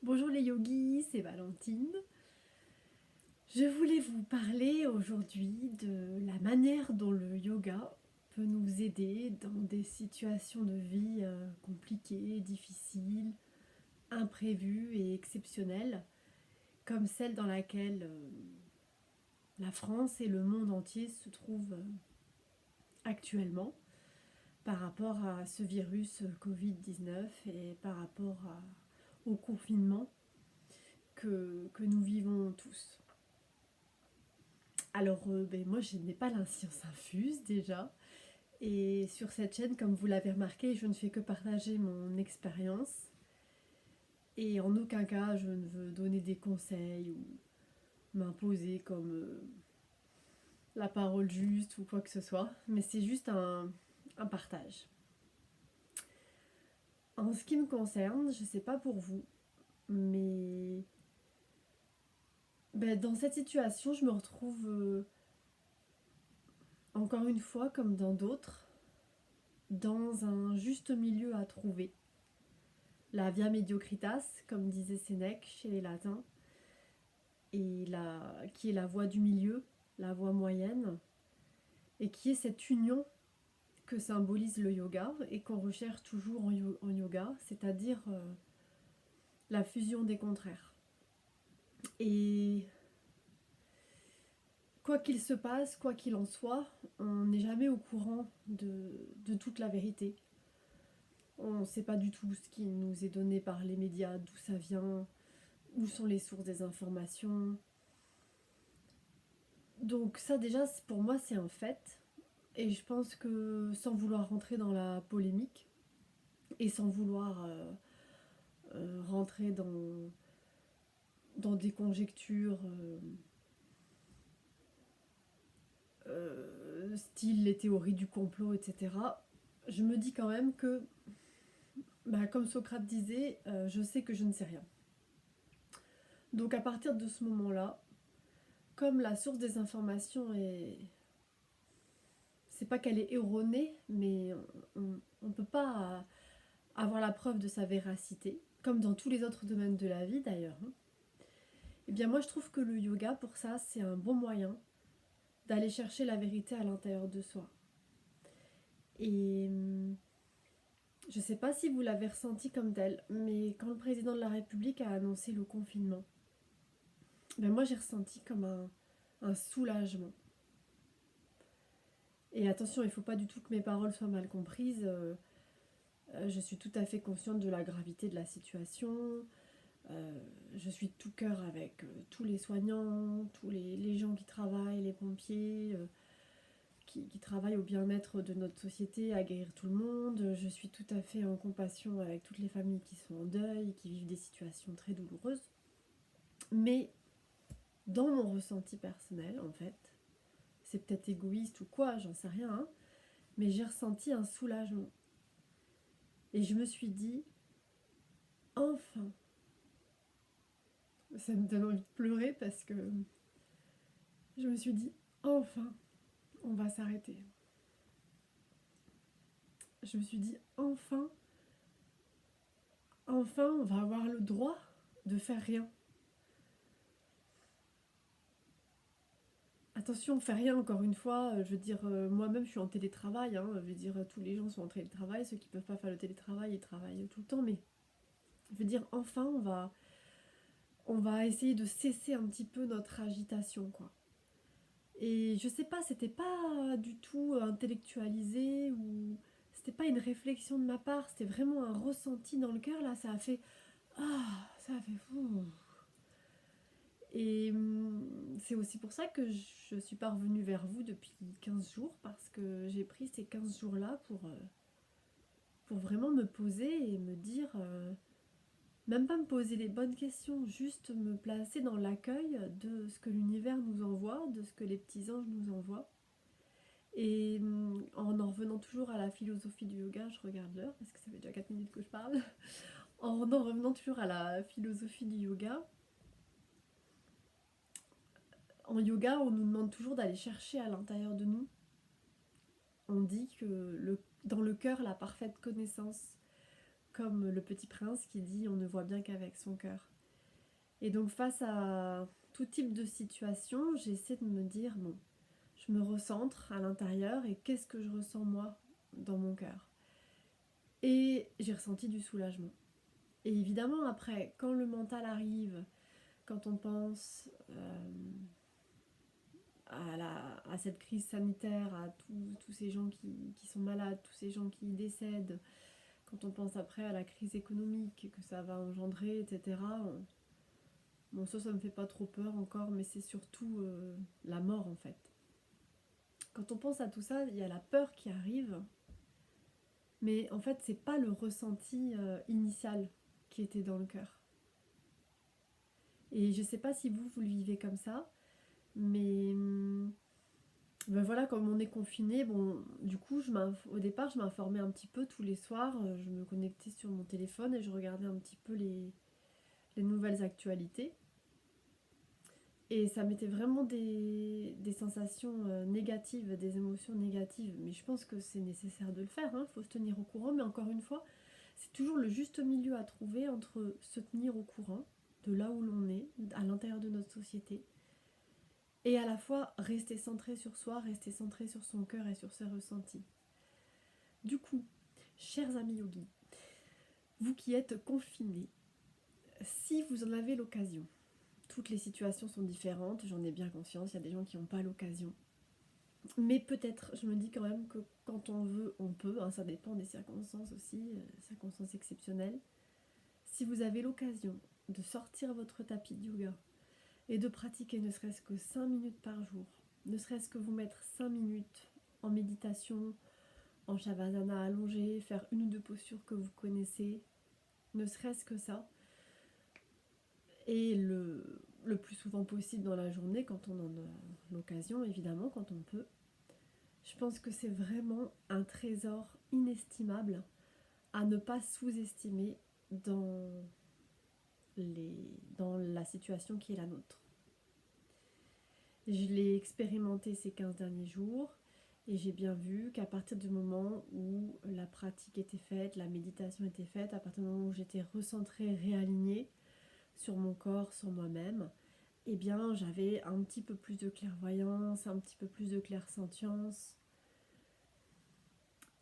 Bonjour les yogis, c'est Valentine. Je voulais vous parler aujourd'hui de la manière dont le yoga peut nous aider dans des situations de vie compliquées, difficiles, imprévues et exceptionnelles, comme celle dans laquelle la France et le monde entier se trouvent actuellement par rapport à ce virus Covid-19 et par rapport au confinement que nous vivons tous. Alors, moi, je n'ai pas la science infuse déjà. Et sur cette chaîne, comme vous l'avez remarqué, je ne fais que partager mon expérience. Et en aucun cas, je ne veux donner des conseils ou m'imposer comme la parole juste ou quoi que ce soit. Mais c'est juste un partage. En ce qui me concerne, je ne sais pas pour vous, mais dans cette situation, je me retrouve encore une fois, comme dans d'autres, dans un juste milieu à trouver. La via mediocritas, comme disait Sénèque chez les latins, qui est la voie du milieu, la voie moyenne, et qui est cette union que symbolise le yoga et qu'on recherche toujours en yoga, c'est-à-dire la fusion des contraires. Et quoi qu'il se passe, quoi qu'il en soit, on n'est jamais au courant de toute la vérité. On ne sait pas du tout ce qui nous est donné par les médias, d'où ça vient, où sont les sources des informations. Donc ça déjà, pour moi, c'est un fait. Et je pense que sans vouloir rentrer dans la polémique et sans vouloir rentrer dans des conjectures style les théories du complot, etc., je me dis quand même que, comme Socrate disait, je sais que je ne sais rien. Donc à partir de ce moment-là, comme la source des informations est... C'est pas qu'elle est erronée, mais on ne peut pas avoir la preuve de sa véracité, comme dans tous les autres domaines de la vie d'ailleurs. Eh bien moi je trouve que le yoga pour ça c'est un bon moyen d'aller chercher la vérité à l'intérieur de soi. Et je sais pas si vous l'avez ressenti comme tel, mais quand le président de la République a annoncé le confinement, moi j'ai ressenti comme un soulagement. Et attention, il ne faut pas du tout que mes paroles soient mal comprises. Je suis tout à fait consciente de la gravité de la situation. Je suis de tout cœur avec tous les soignants, tous les gens qui travaillent, les pompiers, qui travaillent au bien-être de notre société, à guérir tout le monde. Je suis tout à fait en compassion avec toutes les familles qui sont en deuil, qui vivent des situations très douloureuses. Mais dans mon ressenti personnel, en fait, c'est peut-être égoïste ou quoi, j'en sais rien, hein, mais j'ai ressenti un soulagement. Et je me suis dit, enfin, ça me donne envie de pleurer parce que je me suis dit, enfin, on va s'arrêter. Je me suis dit, enfin, on va avoir le droit de faire rien. Attention, on fait rien encore une fois, je veux dire, moi-même je suis en télétravail, hein, je veux dire, tous les gens sont en télétravail, ceux qui peuvent pas faire le télétravail, ils travaillent tout le temps, mais je veux dire, enfin, on va essayer de cesser un petit peu notre agitation, quoi. Et je sais pas, c'était pas du tout intellectualisé ou c'était pas une réflexion de ma part, c'était vraiment un ressenti dans le cœur, là, ça a fait ça a fait fou. Et c'est aussi pour ça que je suis pas revenue vers vous depuis 15 jours parce que j'ai pris ces 15 jours-là pour vraiment me poser et me dire même pas me poser les bonnes questions, juste me placer dans l'accueil de ce que l'univers nous envoie, de ce que les petits anges nous envoient. Et en revenant toujours à la philosophie du yoga, je regarde l'heure parce que ça fait déjà 4 minutes que je parle. En revenant toujours à la philosophie du yoga, en yoga, on nous demande toujours d'aller chercher à l'intérieur de nous. On dit que dans le cœur, la parfaite connaissance, comme le Petit Prince qui dit on ne voit bien qu'avec son cœur. Et donc face à tout type de situation, j'essaie de me dire bon, je me recentre à l'intérieur et qu'est-ce que je ressens moi dans mon cœur. Et j'ai ressenti du soulagement. Et évidemment après, quand le mental arrive, quand on pense à cette crise sanitaire, à tous ces gens qui sont malades, tous ces gens qui décèdent, quand on pense après à la crise économique que ça va engendrer, etc. Bon, ça me fait pas trop peur encore, mais c'est surtout la mort en fait. Quand on pense à tout ça, il y a la peur qui arrive, mais en fait, c'est pas le ressenti initial qui était dans le cœur. Et je sais pas si vous le vivez comme ça, mais ben voilà, comme on est confiné, bon, du coup, au départ, je m'informais un petit peu tous les soirs, je me connectais sur mon téléphone et je regardais un petit peu les nouvelles actualités. Et ça mettait vraiment des sensations négatives, des émotions négatives. Mais je pense que c'est nécessaire de le faire, il faut se tenir au courant. Mais encore une fois, c'est toujours le juste milieu à trouver entre se tenir au courant de là où l'on est, à l'intérieur de notre société, et à la fois rester centré sur soi, rester centré sur son cœur et sur ses ressentis. Du coup, chers amis yogis, vous qui êtes confinés, si vous en avez l'occasion, toutes les situations sont différentes, j'en ai bien conscience, il y a des gens qui n'ont pas l'occasion. Mais peut-être, je me dis quand même que quand on veut, on peut, ça dépend des circonstances aussi, circonstances exceptionnelles. Si vous avez l'occasion de sortir votre tapis de yoga et de pratiquer ne serait-ce que 5 minutes par jour, ne serait-ce que vous mettre 5 minutes en méditation, en shavasana allongé, faire une ou deux postures que vous connaissez, ne serait-ce que ça, et le plus souvent possible dans la journée quand on en a l'occasion, évidemment, quand on peut. Je pense que c'est vraiment un trésor inestimable à ne pas sous-estimer dans la situation qui est la nôtre. Je l'ai expérimenté ces 15 derniers jours et j'ai bien vu qu'à partir du moment où la pratique était faite, la méditation était faite, à partir du moment où j'étais recentrée, réalignée sur mon corps, sur moi-même, eh bien j'avais un petit peu plus de clairvoyance, un petit peu plus de clairsentience,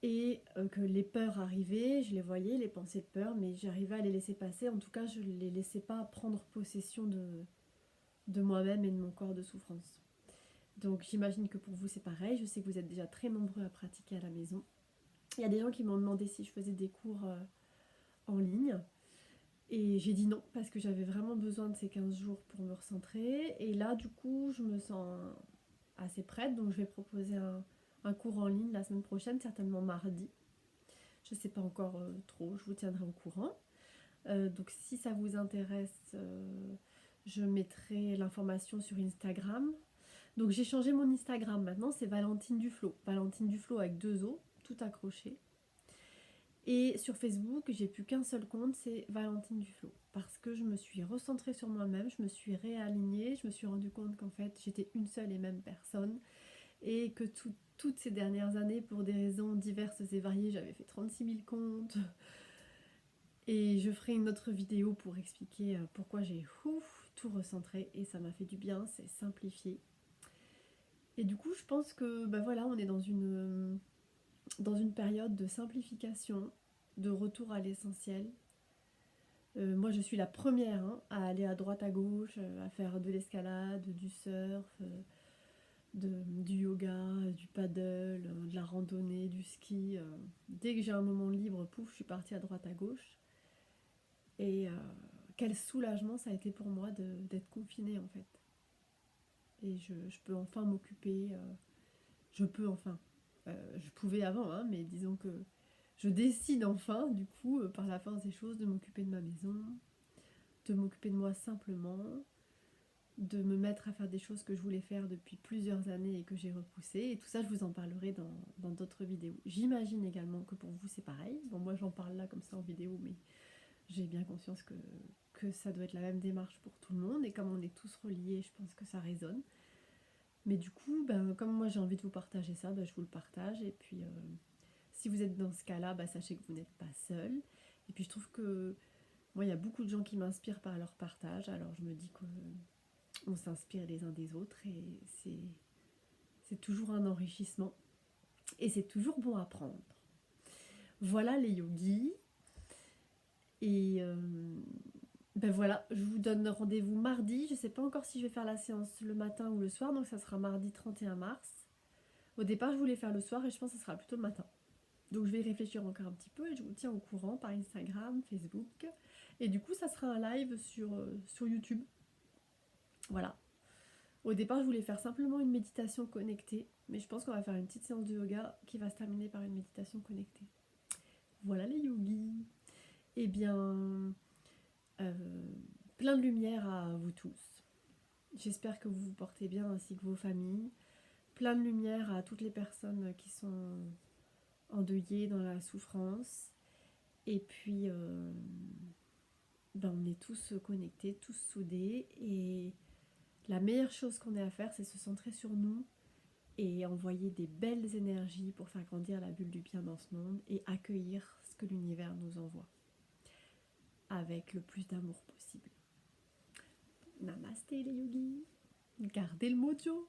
et que les peurs arrivaient, je les voyais, les pensées de peur, mais j'arrivais à les laisser passer. En tout cas, je ne les laissais pas prendre possession de moi-même et de mon corps de souffrance. Donc j'imagine que pour vous c'est pareil, je sais que vous êtes déjà très nombreux à pratiquer à la maison. Il y a des gens qui m'ont demandé si je faisais des cours en ligne, et j'ai dit non, parce que j'avais vraiment besoin de ces 15 jours pour me recentrer, et là du coup je me sens assez prête, donc je vais proposer un cours en ligne la semaine prochaine, certainement mardi. Je ne sais pas encore trop, je vous tiendrai au courant. Donc si ça vous intéresse, je mettrai l'information sur Instagram. Donc j'ai changé mon Instagram maintenant, c'est Valentine Duflo. Valentine Duflo avec 2 O, tout accroché. Et sur Facebook, j'ai plus qu'un seul compte, c'est Valentine Duflo. Parce que je me suis recentrée sur moi-même, je me suis réalignée, je me suis rendu compte qu'en fait j'étais une seule et même personne. Et que toutes ces dernières années, pour des raisons diverses et variées, j'avais fait 36 000 comptes. Et je ferai une autre vidéo pour expliquer pourquoi j'ai tout recentré. Et ça m'a fait du bien, c'est simplifié. Et du coup, je pense que voilà, on est dans une période de simplification, de retour à l'essentiel. Moi, je suis la première à aller à droite à gauche, à faire de l'escalade, du surf, du yoga, du paddle, de la randonnée, du ski. Dès que j'ai un moment libre, pouf, je suis partie à droite à gauche. Et quel soulagement ça a été pour moi d'être confinée en fait. Et je peux enfin m'occuper. Je pouvais avant, mais disons que je décide enfin, du coup, par la force des choses, de m'occuper de ma maison, de m'occuper de moi simplement, de me mettre à faire des choses que je voulais faire depuis plusieurs années et que j'ai repoussées. Et tout ça, je vous en parlerai dans d'autres vidéos. J'imagine également que pour vous, c'est pareil. Bon, moi, j'en parle là comme ça en vidéo, mais j'ai bien conscience que ça doit être la même démarche pour tout le monde. Et comme on est tous reliés, je pense que ça résonne. Mais du coup, comme moi, j'ai envie de vous partager ça, je vous le partage. Et puis, si vous êtes dans ce cas-là, sachez que vous n'êtes pas seul. Et puis je trouve que moi, il y a beaucoup de gens qui m'inspirent par leur partage, alors je me dis qu'on s'inspire les uns des autres et c'est toujours un enrichissement et c'est toujours bon à prendre. Voilà les yogis. Et ben voilà, je vous donne rendez-vous mardi. Je ne sais pas encore si je vais faire la séance le matin ou le soir, donc ça sera mardi 31 mars. Au départ, je voulais faire le soir et je pense que ça sera plutôt le matin. Donc je vais y réfléchir encore un petit peu et je vous tiens au courant par Instagram, Facebook. Et du coup, ça sera un live sur YouTube. Voilà. Au départ, je voulais faire simplement une méditation connectée, mais je pense qu'on va faire une petite séance de yoga qui va se terminer par une méditation connectée. Voilà les yogis. Eh bien, euh, plein de lumière à vous tous. J'espère que vous vous portez bien ainsi que vos familles. Plein de lumière à toutes les personnes qui sont endeuillées dans la souffrance. Et puis, on est tous connectés, tous soudés. Et la meilleure chose qu'on ait à faire, c'est se centrer sur nous et envoyer des belles énergies pour faire grandir la bulle du bien dans ce monde et accueillir ce que l'univers nous envoie avec le plus d'amour possible. Namasté les yogis, gardez le mojo.